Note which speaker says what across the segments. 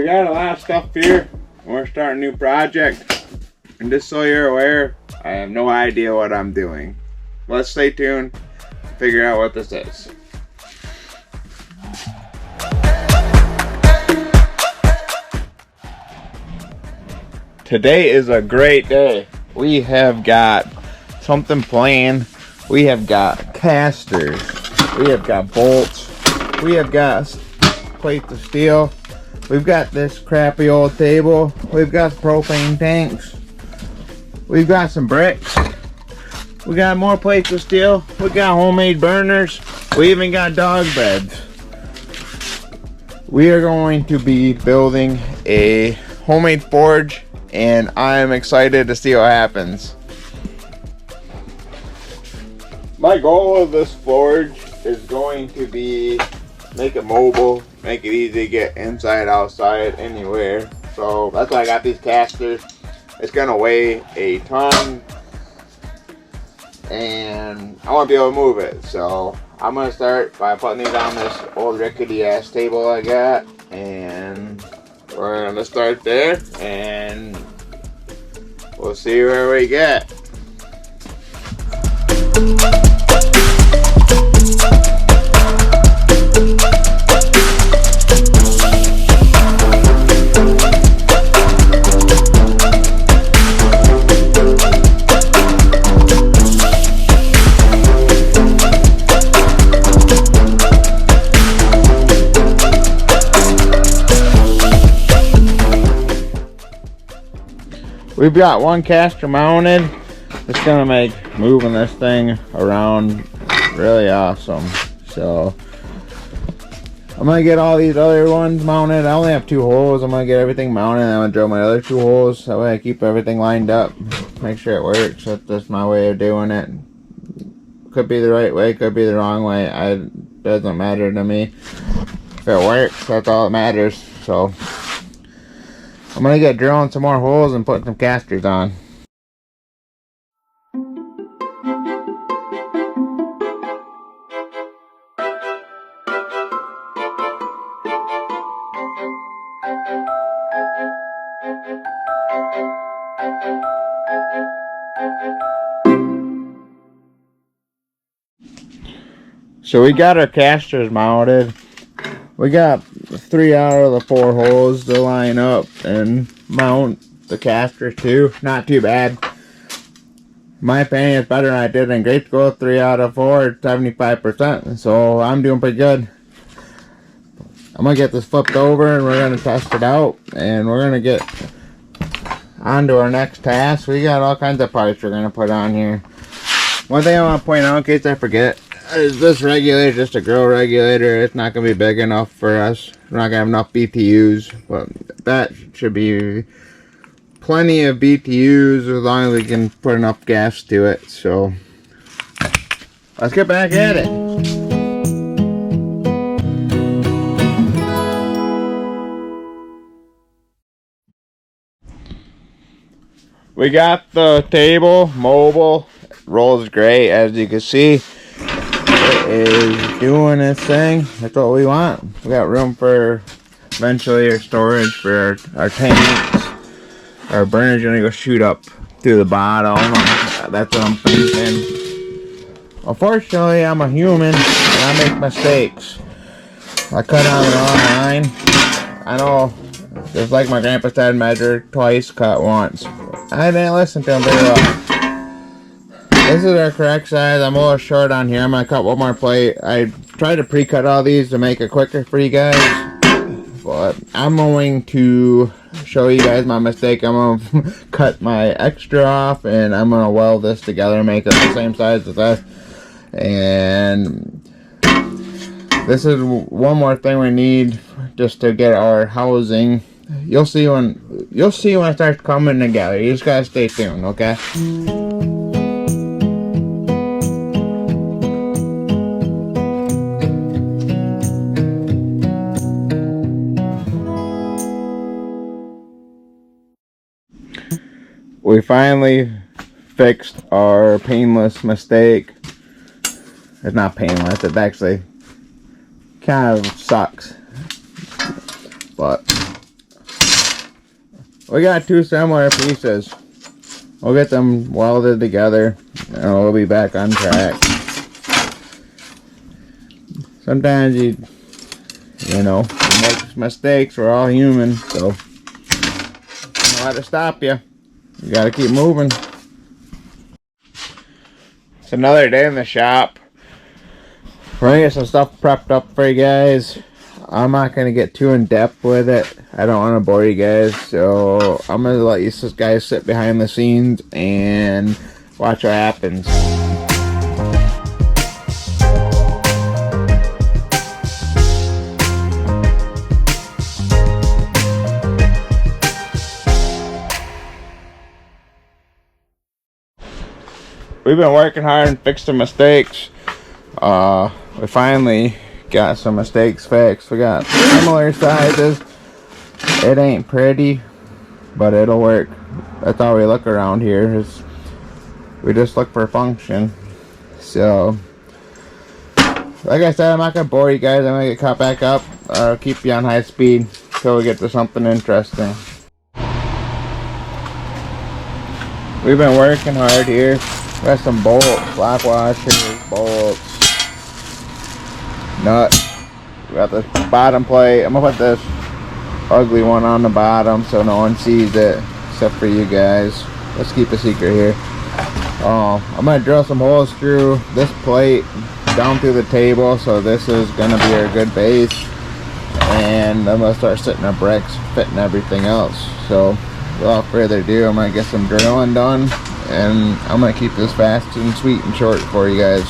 Speaker 1: We got a lot of stuff here. We're starting a new project. And just so you're aware, I have no idea what I'm doing. Let's stay tuned to figure out what this is. Today is a great day. We have got something planned. We have got casters. We have got bolts. We have got plates of steel. We've got this crappy old table. We've got propane tanks. We've got some bricks. We got more plates of steel. We got homemade burners. We even got dog beds. We are going to be building a homemade forge, and I'm excited to see what happens. My goal of this forge is going to be make it mobile, make it easy to get inside, outside, anywhere. So that's why I got these casters. It's gonna weigh a ton, and I want to be able to move it. So I'm gonna start by putting these on this old rickety ass table I got, and we're gonna start there, and we'll see where we get. We've got one caster mounted. It's gonna make moving this thing around really awesome. So I'm gonna get all these other ones mounted. I only have 2 holes. I'm gonna get everything mounted, and I'm gonna drill my other 2 holes. That way I keep everything lined up, make sure it works. That's just my way of doing it. Could be the right way, could be the wrong way. It doesn't matter to me. If it works, that's all that matters. So I'm gonna get drilling some more holes and putting some casters on. So we got our casters mounted. We got 3 out of the 4 holes to line up and mount the casters to. Not too bad. In my opinion, it's better than I did in grade school. 3 out of 4, 75%. So I'm doing pretty good. I'm gonna get this flipped over and we're gonna test it out, and we're gonna get on to our next task. We got all kinds of parts we're gonna put on here. One thing I want to point out in case I forget is this regulator is just a grill regulator. It's not going to be big enough for us. We're not going to have enough BTUs, but that should be plenty of BTUs as long as we can put enough gas to it. So let's get back at it. We got the table mobile. Rolls great, as you can see. It is doing its thing. That's what we want. We got room for eventually our storage for our tanks. Our burner's gonna go shoot up through the bottom. That's what I'm thinking. Unfortunately, I'm a human and I make mistakes. I cut on the wrong line. I know, just like my grandpa said, measure twice, cut once. I didn't listen to him very well. This is our correct size. I'm a little short on here. I'm going to cut one more plate. I tried to pre-cut all these to make it quicker for you guys, but I'm going to show you guys my mistake. I'm going to cut my extra off, and I'm going to weld this together and make it the same size as this. And this is one more thing we need just to get our housing. You'll see when it starts coming together. You just gotta stay tuned, okay? We finally fixed our painless mistake. It's not painless, it actually kind of sucks. But we got two similar pieces. We'll get them welded together and we'll be back on track. Sometimes you make mistakes. We're all human, so don't let it stop you. You gotta keep moving. It's another day in the shop. We're gonna get some stuff prepped up for you guys. I'm not gonna get too in depth with it. I don't want to bore you guys, so I'm gonna let you guys sit behind the scenes and watch what happens. We've been working hard and fixed some mistakes. We finally got some mistakes fixed. We got similar sizes. It ain't pretty, but it'll work. That's all we look around here. We just look for function. So, like I said, I'm not gonna bore you guys. I'm gonna get caught back up. I'll keep you on high speed until we get to something interesting. We've been working hard here. We got some bolts, lock washers, bolts, nuts. We got the bottom plate. I'm gonna put this ugly one on the bottom so no one sees it except for you guys. Let's keep a secret here. I'm gonna drill some holes through this plate down through the table, so this is gonna be our good base, and I'm gonna start setting up bricks, fitting everything else. So without further ado, I'm gonna get some drilling done, and I'm gonna keep this fast and sweet and short for you guys.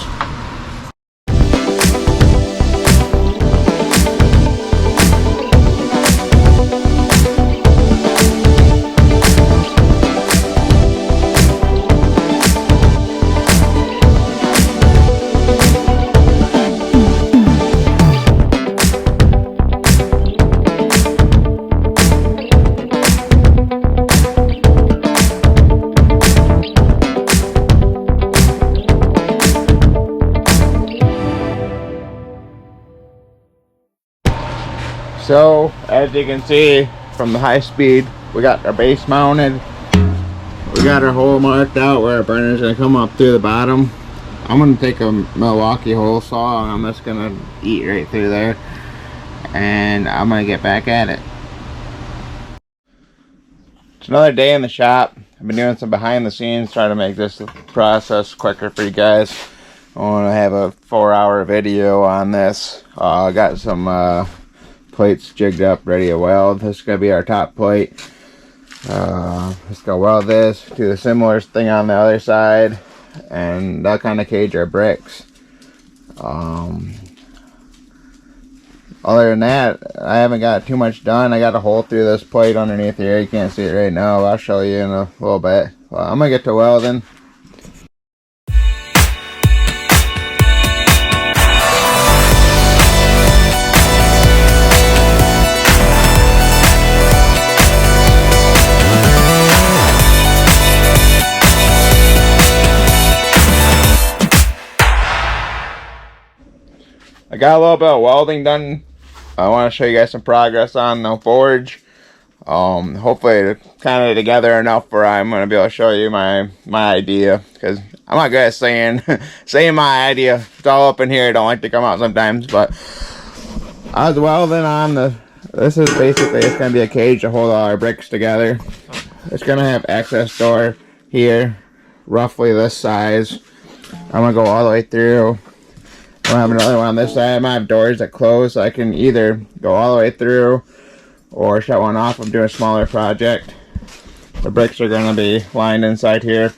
Speaker 1: So, as you can see from the high speed, we got our base mounted. We got our hole marked out where our burner is going to come up through the bottom. I'm going to take a Milwaukee hole saw and I'm just going to eat right through there. And I'm going to get back at it. It's another day in the shop. I've been doing some behind the scenes, trying to make this process quicker for you guys. I want to have a 4-hour video on this. I got some plates jigged up, ready to weld. This is going to be our top plate. Let's go weld this, do the similar thing on the other side, and that'll kind of cage our bricks. Other than that, I haven't got too much done. I got a hole through this plate underneath here. You can't see it right now. I'll show you in a little bit. Well, I'm going to get to welding. I got a little bit of welding done. I want to show you guys some progress on the forge. Hopefully kind of together enough where I'm going to be able to show you my idea, because I'm not good at saying my idea. It's all up in here. I don't like to come out sometimes, but I was welding on this is basically, it's going to be a cage to hold all our bricks together. It's going to have access door here, roughly this size. I'm going to go all the way through. I have another one on this side. I might have doors that close, so I can either go all the way through or shut one off. I'm doing a smaller project. The bricks are going to be lined inside here.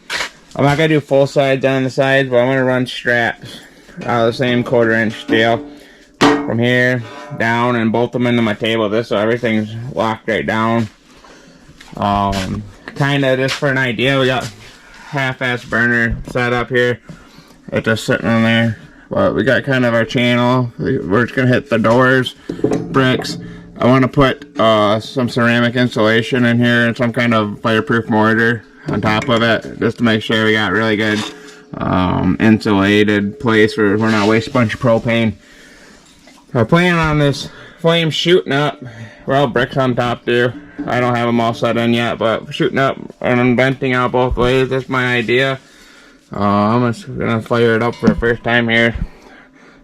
Speaker 1: I'm not going to do full sides on the sides, but I'm going to run straps out of the same 1/4 inch steel from here down and bolt them into my table. This, so everything's locked right down. Kind of just for an idea, we got half-ass burner set up here. It's just sitting on there. But we got kind of our channel. We're just going to hit the doors, bricks. I want to put some ceramic insulation in here and some kind of fireproof mortar on top of it, just to make sure we got really good insulated place where we're not wasting a bunch of propane. I plan on this flames shooting up. Well, bricks on top too. I don't have them all set in yet, but shooting up and venting out both ways. That's my idea. I'm just gonna fire it up for the first time here,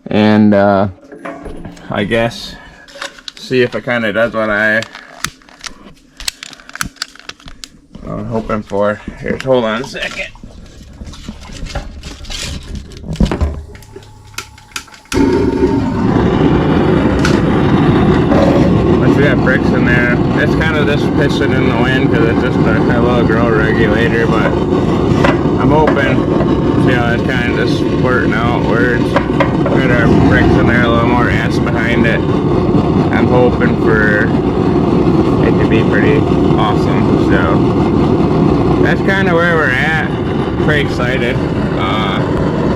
Speaker 1: and I guess see if it kind of does what I'm hoping for. Here, hold on a second. Once we got bricks in there, it's kind of just pissing in the wind because it's just a little grow regulator, but I'm hoping, see how it's kind of just squirting outwards. Got our bricks in there, a little more S behind it. I'm hoping for it to be pretty awesome. So that's kind of where we're at. Pretty excited.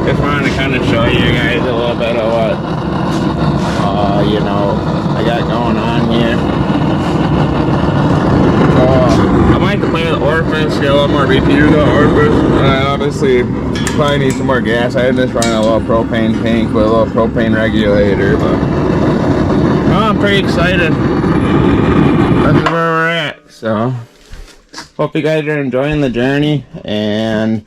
Speaker 1: Just wanted to kind of show you guys a little bit of what you know, I got going on here. I might have to play with the orifice, get a little more BTU to the orifice. I obviously probably need some more gas. I just run a little propane tank with a little propane regulator, but I'm pretty excited. That's where we're at. So hope you guys are enjoying the journey, and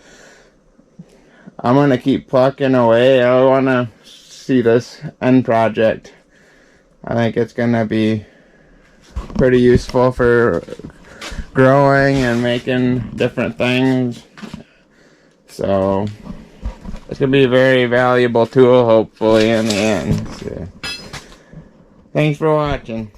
Speaker 1: I'm gonna keep plucking away. I want to see this end project. I think it's gonna be pretty useful for growing and making different things. So it's gonna be a very valuable tool, hopefully, in the end. So, thanks for watching.